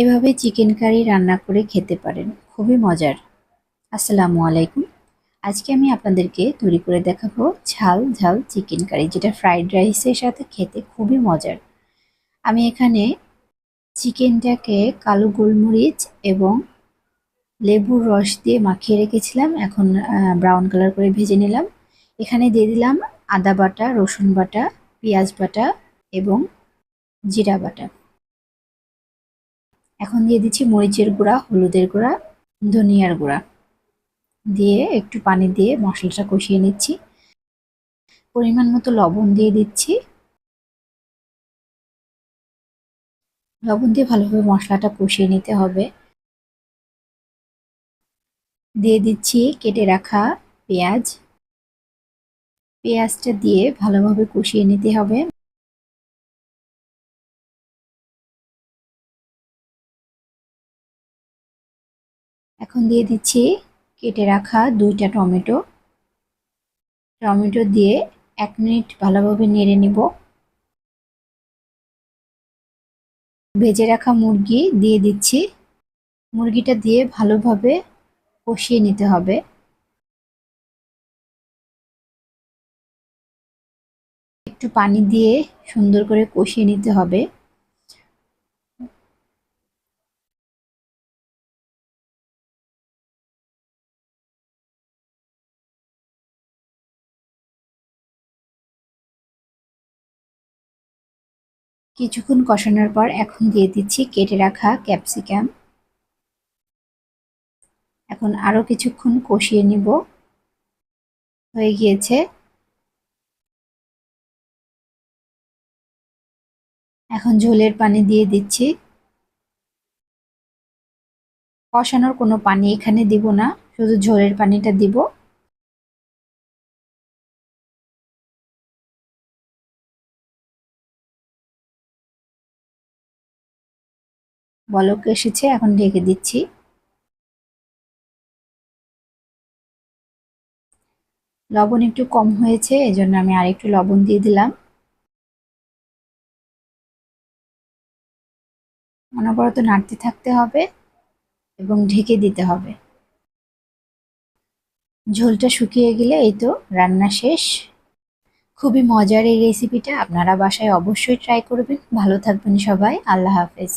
এভাবে chicken curry রান্না করে খেতে পারেন, খুবই মজার। আসসালামু আলাইকুম। আজকে আমি আপনাদেরকে তৈরি করে দেখাবো ঝাল ঝাল চিকেন কারি, যেটা ফ্রাইড রাইসের সাথে খেতে খুবই মজার। আমি এখানে চিকেনটাকে কালো গোলমরিচ এবং লেবুর রস দিয়ে মাখিয়ে রেখেছিলাম, এখন ব্রাউন কালার করে ভেজে নিলাম। এখানে দিয়ে দিলাম আদা বাটা, রসুন বাটা, পেঁয়াজ বাটা এবং জিরা বাটা। এখন দিয়ে দিচ্ছি মরিচের গুঁড়া, হলুদের গুঁড়া, ধনিয়ার গুঁড়া দিয়ে একটু পানি দিয়ে মশলাটা কষিয়ে নিচ্ছি। পরিমাণ মতো লবণ দিয়ে দিচ্ছি। লবণ দিয়ে ভালোভাবে মশলাটা কষিয়ে নিতে হবে। দিয়ে দিচ্ছি কেটে রাখা পেঁয়াজ। পেঁয়াজটা দিয়ে ভালোভাবে কষিয়ে নিতে হবে। এখন দিয়ে দিচ্ছি কেটে রাখা 2টা টমেটো। টমেটো দিয়ে 1 মিনিট ভালোভাবে নেড়ে নিব। ভেজে রাখা মুরগি দিয়ে দিচ্ছি। মুরগিটা দিয়ে ভালোভাবে কষিয়ে নিতে হবে। একটু পানি দিয়ে সুন্দর করে কষিয়ে নিতে হবে। কিছুক্ষণ কষানোর পর এখন দিয়ে দিচ্ছি কেটে রাখা ক্যাপসিকাম। এখন আরো কিছুক্ষণ কষিয়ে নিব। হয়ে গিয়েছে। এখন ঝোলের পানি দিয়ে দিচ্ছি। কষানোর কোনো পানি এখানে দিব না, শুধু ঝোলের পানিটা দিব। বলক এসেছে, এখন ঢেকে দিচ্ছি। লবণ একটু কম হয়েছে, এজন্য আমি আরেকটু লবণ দিয়ে দিলাম। অনবরত নাড়তে থাকতে হবে এবং ঢেকে দিতে হবে। ঝোলটা শুকিয়ে গেলে এই তো রান্না শেষ। খুবই মজার এই রেসিপিটা, আপনারা বাসায় অবশ্যই ট্রাই করবেন। ভালো থাকবেন সবাই, আল্লাহ হাফেজ।